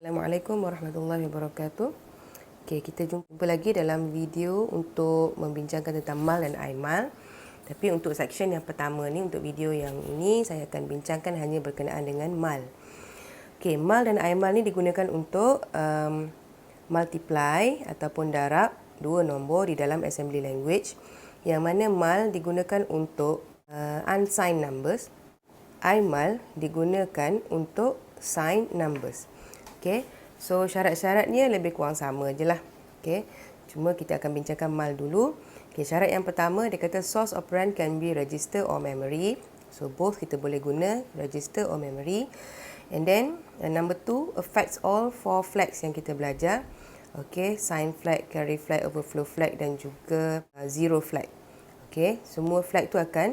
Assalamualaikum warahmatullahi wabarakatuh. Okey, kita jumpa lagi dalam video untuk membincangkan tentang mal dan aimal. Tapi untuk section yang pertama ni, untuk video yang ini, saya akan bincangkan hanya berkenaan dengan mal. Okey, mal dan aimal ni digunakan untuk multiply ataupun darab dua nombor di dalam assembly language. Yang mana mal digunakan untuk unsigned numbers. Aimal digunakan untuk signed numbers. Okey, so syarat-syaratnya lebih kurang sama je lah. Okey, cuma kita akan bincangkan mal dulu. Okey, syarat yang pertama dia kata source operand can be register or memory. So both kita boleh guna register or memory. And then number 2 affects all 4 flags yang kita belajar. Okey, sign flag, carry flag, overflow flag dan juga zero flag. Okey, semua flag tu akan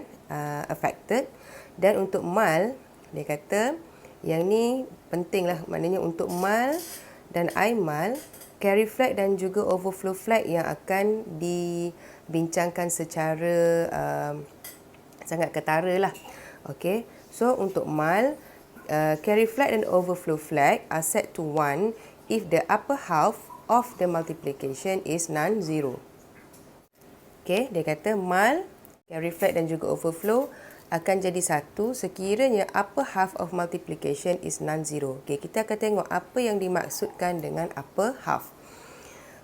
affected. Dan untuk mal dia kata yang ni penting lah, maknanya untuk mal dan aimal, carry flag dan juga overflow flag yang akan dibincangkan secara sangat ketara lah. Okay, so untuk mal, carry flag dan overflow flag are set to 1 if the upper half of the multiplication is non-zero. Okay, dia kata mal, carry flag dan juga overflow akan jadi satu sekiranya upper half of multiplication is non-zero. Okay, kita akan tengok apa yang dimaksudkan dengan upper half.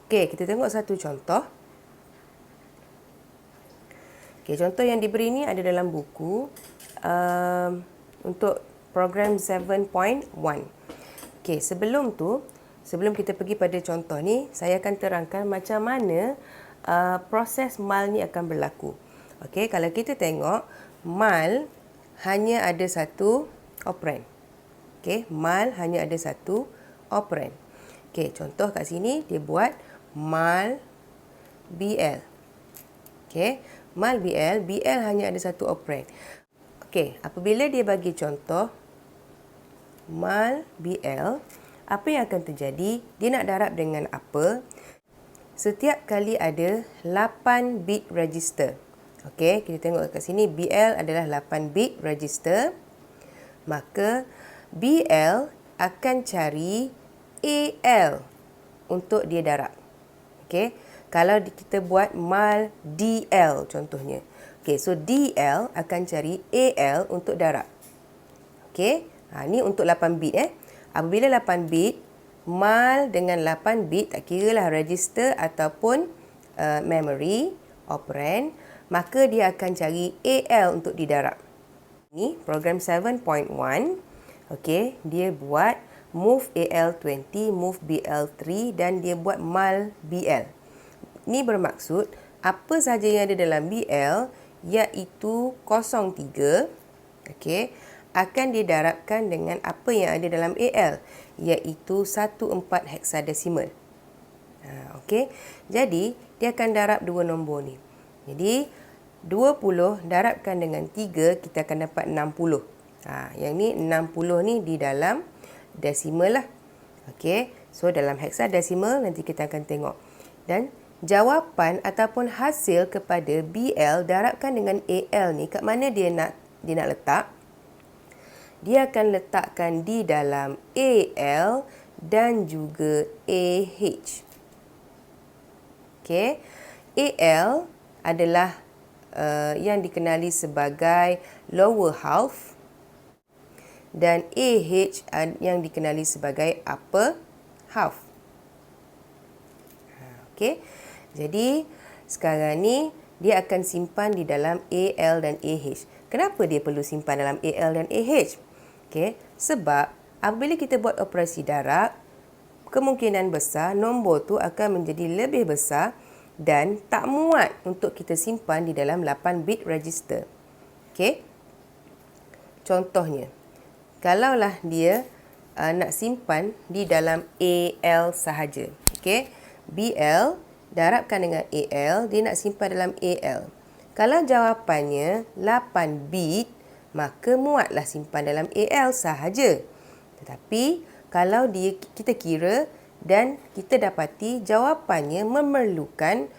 Okay, kita tengok satu contoh. Okay, contoh yang diberi ni ada dalam buku untuk program 7.1. Okay, sebelum kita pergi pada contoh ni, saya akan terangkan macam mana proses mal ni akan berlaku. Okay, kalau kita tengok, mal hanya ada satu operand. Okey, mal hanya ada satu operand. Okey, contoh kat sini dia buat mal BL. Okey, mal BL, BL hanya ada satu operand. Okey, apabila dia bagi contoh mal BL, apa yang akan terjadi? Dia nak darab dengan apa? Setiap kali ada 8 bit register. Okey, kita tengok kat sini BL adalah 8 bit register. Maka BL akan cari AL untuk dia darab. Okey, kalau kita buat mal DL contohnya. Okey, so DL akan cari AL untuk darab. Okey, ni untuk 8 bit Apabila 8 bit, mal dengan 8 bit, tak kiralah register ataupun memory, operand, maka dia akan cari AL untuk didarab. Ini program 7.1. Okey, dia buat move AL20, move BL3 dan dia buat mal BL. Ini bermaksud apa sahaja yang ada dalam BL iaitu 03, okey, akan didarabkan dengan apa yang ada dalam AL iaitu 14 heksadesimal. Okey, jadi dia akan darab dua nombor ni. Jadi 20 darabkan dengan 3, kita akan dapat 60. Yang ni 60 ni di dalam desimal lah. Okey, so dalam heksadesimal nanti kita akan tengok. Dan jawapan ataupun hasil kepada BL darabkan dengan AL ni, kat mana dia nak letak? Dia akan letakkan di dalam AL dan juga AH. Okey, AL adalah yang dikenali sebagai lower half dan AH yang dikenali sebagai upper half. Okey, jadi sekarang ni dia akan simpan di dalam AL dan AH. Kenapa dia perlu simpan dalam AL dan AH? Okey, sebab apabila kita buat operasi darab, kemungkinan besar nombor tu akan menjadi lebih besar dan tak muat untuk kita simpan di dalam 8 bit register. Okey. Contohnya, kalaulah dia nak simpan di dalam AL sahaja. Okey. BL darabkan dengan AL, dia nak simpan dalam AL. Kalau jawapannya 8 bit, maka muatlah simpan dalam AL sahaja. Tetapi kalau kita kira dan kita dapati jawapannya memerlukan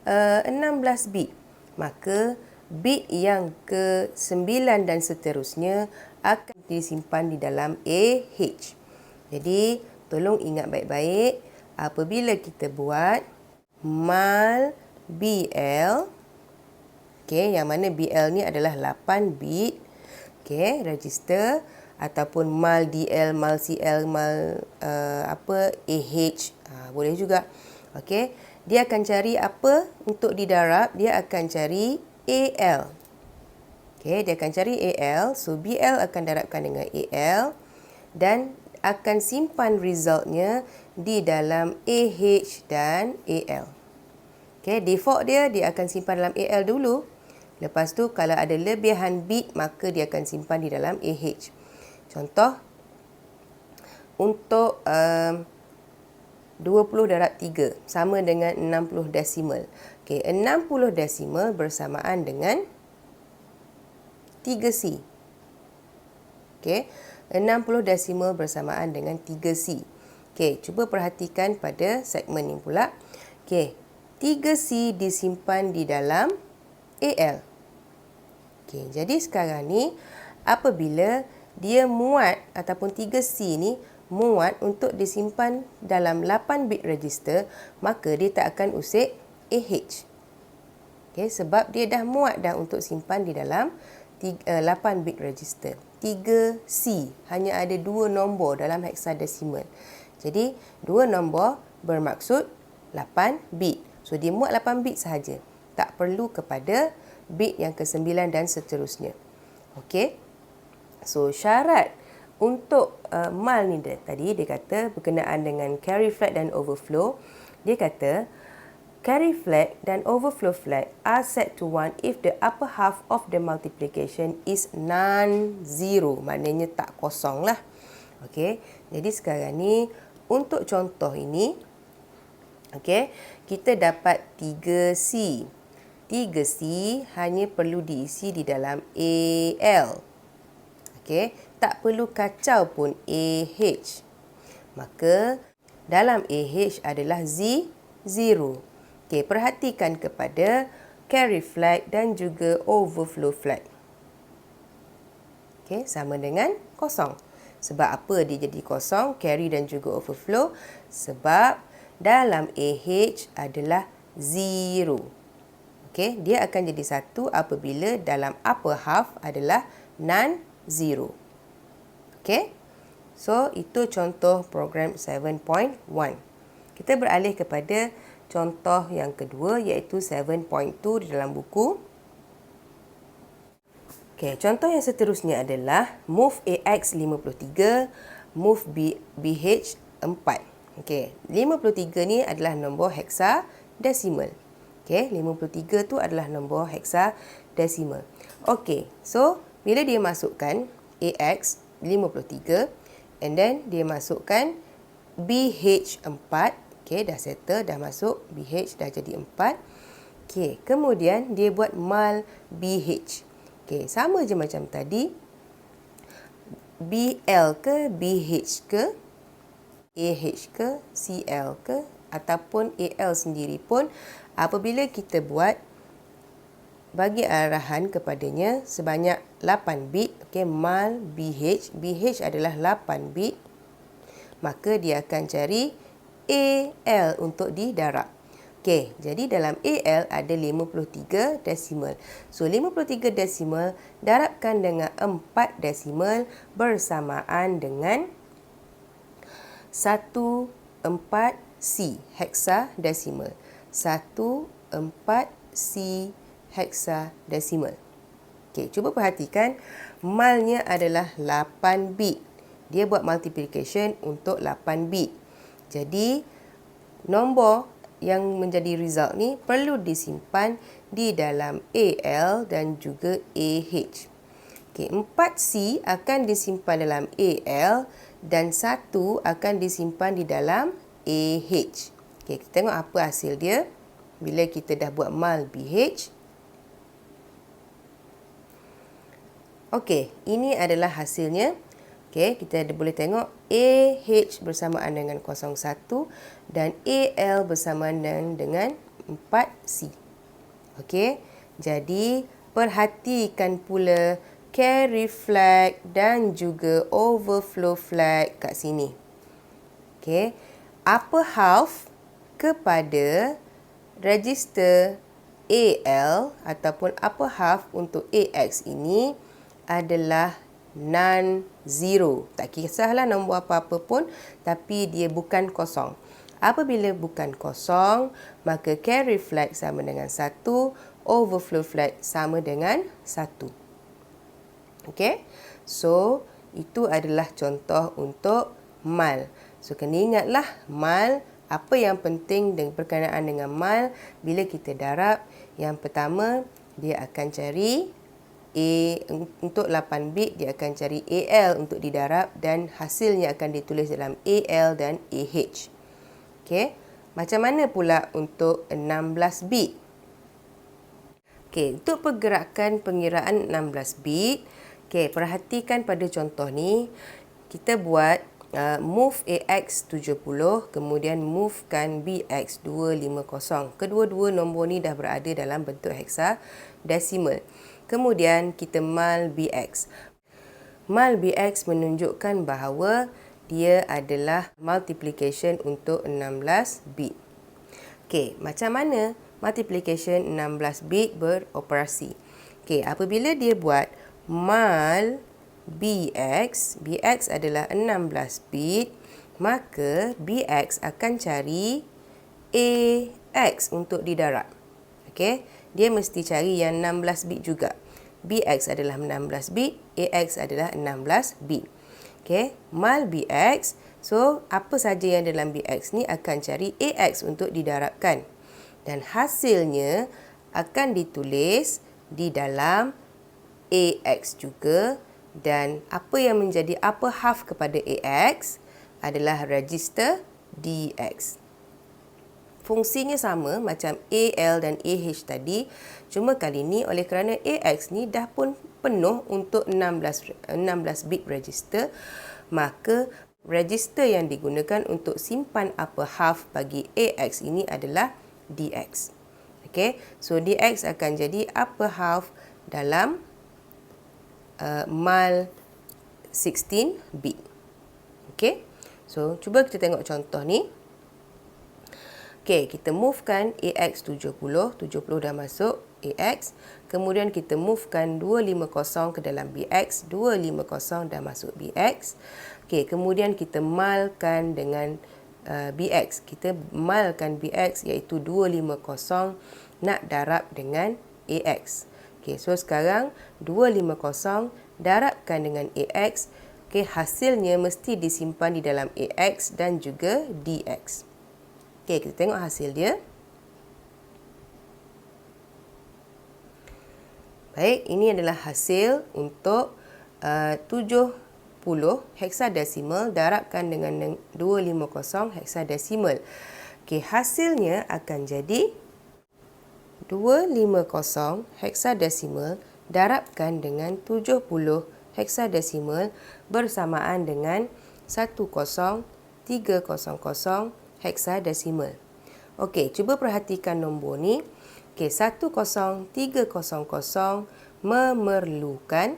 16 bit, maka bit yang ke-9 dan seterusnya akan disimpan di dalam AH. Jadi tolong ingat baik-baik, apabila kita buat mal BL, yang mana BL ni adalah 8 bit, register, ataupun mal DL, mal CL, mal AH, boleh juga. Dia akan cari apa untuk didarab? Dia akan cari AL. Dia akan cari AL. So, BL akan darabkan dengan AL dan akan simpan resultnya di dalam AH dan AL. Default dia akan simpan dalam AL dulu. Lepas tu, kalau ada lebihan bit, maka dia akan simpan di dalam AH. Contoh, untuk 20 darab 3 sama dengan 60 desimal. 60 desimal bersamaan dengan 3C. 60 desimal bersamaan dengan 3C. Cuba perhatikan pada segmen ini pula. 3C disimpan di dalam AL. Jadi sekarang ni, apabila dia muat ataupun 3C ni muat untuk disimpan dalam 8 bit register, maka dia tak akan usik AH. Sebab dia dah muat dah untuk simpan di dalam 8 bit register. 3C hanya ada 2 nombor dalam hexadesimal. Jadi 2 nombor bermaksud 8 bit. So dia muat 8 bit sahaja. Tak perlu kepada bit yang ke-9 dan seterusnya. So syarat untuk mal ni tadi dia kata berkenaan dengan carry flag dan overflow. Dia kata carry flag dan overflow flag are set to 1 if the upper half of the multiplication is non-zero. Maknanya tak kosong lah. Jadi sekarang ni untuk contoh ini, kita dapat 3C. 3C hanya perlu diisi di dalam AL. Tak perlu kacau pun AH. Maka dalam AH adalah Z0. Perhatikan kepada carry flag dan juga overflow flag. Sama dengan kosong. Sebab apa dia jadi kosong, carry dan juga overflow? Sebab dalam AH adalah 0. Dia akan jadi 1 apabila dalam upper half adalah non-zero. So, itu contoh program 7.1. Kita beralih kepada contoh yang kedua, iaitu 7.2 di dalam buku. Contoh yang seterusnya adalah move AX 53, move BH 4. 53 ni adalah nombor hexadesimal. 53 tu adalah nombor hexadesimal. So bila dia masukkan AX 53 and then dia masukkan BH 4, dah settle, dah masuk BH, dah jadi 4. Kemudian dia buat mal BH. Sama je macam tadi. BL ke, BH ke, AH ke, CL ke, ataupun AL sendiri pun, apabila kita buat, bagi arahan kepadanya sebanyak 8 bit, mal BH. BH adalah 8 bit. Maka dia akan cari AL untuk didarab. Jadi dalam AL ada 53 desimal. So 53 desimal darabkan dengan 4 desimal bersamaan dengan 14C hexadesimal. 14C hexadesimal. Cuba perhatikan, malnya adalah 8 bit. Dia buat multiplication untuk 8 bit. Jadi, nombor yang menjadi result ni perlu disimpan di dalam AL dan juga AH. 4C akan disimpan dalam AL dan 1 akan disimpan di dalam AH. Kita tengok apa hasil dia bila kita dah buat mal BH. Ini adalah hasilnya. Kita boleh tengok AH bersamaan dengan 01 dan AL bersamaan dengan 4C. Jadi perhatikan pula carry flag dan juga overflow flag kat sini. Okey, upper half kepada register AL ataupun upper half untuk AX ini adalah non-zero. Tak kisahlah nombor apa-apa pun, tapi dia bukan kosong. Apabila bukan kosong, maka carry flag sama dengan 1, overflow flag sama dengan 1. Okey, so itu adalah contoh untuk mal. So kena ingatlah mal. Apa yang penting berkenaan dengan mal bila kita darab? Yang pertama, dia akan cari A untuk 8 bit, dia akan cari AL untuk didarab dan hasilnya akan ditulis dalam AL dan AH. Okey, macam mana pula untuk 16 bit? Okey, untuk pergerakan pengiraan 16 bit, okey, perhatikan pada contoh ni, kita buat move AX 70, kemudian movekan BX 250. Kedua-dua nombor ni dah berada dalam bentuk hexadesimal. Kemudian kita mal BX. Mal BX menunjukkan bahawa dia adalah multiplication untuk 16 bit. Okey, macam mana multiplication 16 bit beroperasi? Okey, apabila dia buat mal BX, BX adalah 16 bit, maka BX akan cari AX untuk didarab. Okey, dia mesti cari yang 16 bit juga. BX adalah 16 bit, AX adalah 16 bit. Okey, mal BX, so apa saja yang dalam BX ni akan cari AX untuk didarabkan. Dan hasilnya akan ditulis di dalam AX juga. Dan apa yang menjadi upper half kepada AX adalah register DX. Fungsinya sama macam AL dan AH tadi, cuma kali ni oleh kerana AX ni dah pun penuh untuk 16 bit register, maka register yang digunakan untuk simpan upper half bagi AX ini adalah DX. Okey, so DX akan jadi upper half dalam mal 16 bit. Okey, so cuba kita tengok contoh ni. Okey, kita movekan AX 70 dah masuk AX. Kemudian kita movekan 250 ke dalam BX, 250 dah masuk BX. Okey, kemudian kita malkan dengan BX. Kita malkan BX iaitu 250 nak darab dengan AX. Okey, so sekarang 250 darabkan dengan AX. Okey, hasilnya mesti disimpan di dalam AX dan juga DX. Okey, kita tengok hasil dia. Baik, ini adalah hasil untuk 70 hexadesimal darabkan dengan 250 hexadesimal. Okey, hasilnya akan jadi 250 hexadesimal darabkan dengan 70 hexadesimal bersamaan dengan 10300 hexadesimal. Okey, cuba perhatikan nombor ni. Okey, 10300 memerlukan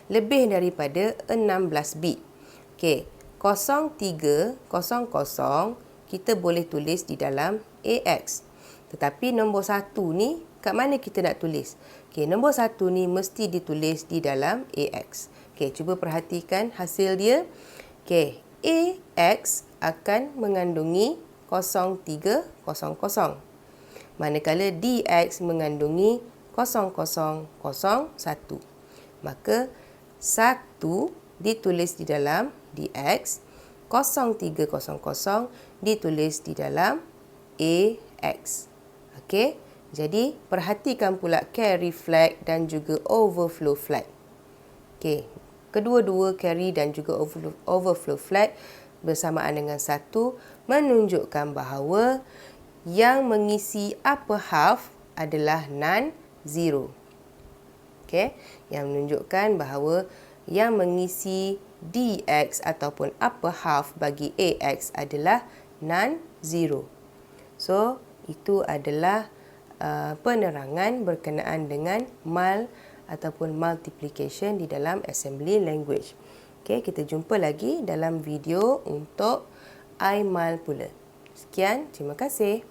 lebih daripada 16 bit. Okey, 0300 kita boleh tulis di dalam AX. Tetapi nombor 1 ni, kat mana kita nak tulis? Okey, nombor 1 ni mesti ditulis di dalam AX. Okey, cuba perhatikan hasil dia. Okey, AX akan mengandungi 0300. Manakala DX mengandungi 0001. Maka 1 ditulis di dalam DX, 0300 ditulis di dalam AX. Okey, jadi perhatikan pula carry flag dan juga overflow flag. Okey, kedua-dua carry dan juga overflow flag bersamaan dengan 1 menunjukkan bahawa yang mengisi upper half adalah non-zero. Okey, yang menunjukkan bahawa yang mengisi DX ataupun upper half bagi AX adalah non-zero. So, itu adalah penerangan berkenaan dengan mal ataupun multiplication di dalam assembly language. Okey, kita jumpa lagi dalam video untuk I mal pula. Sekian, terima kasih.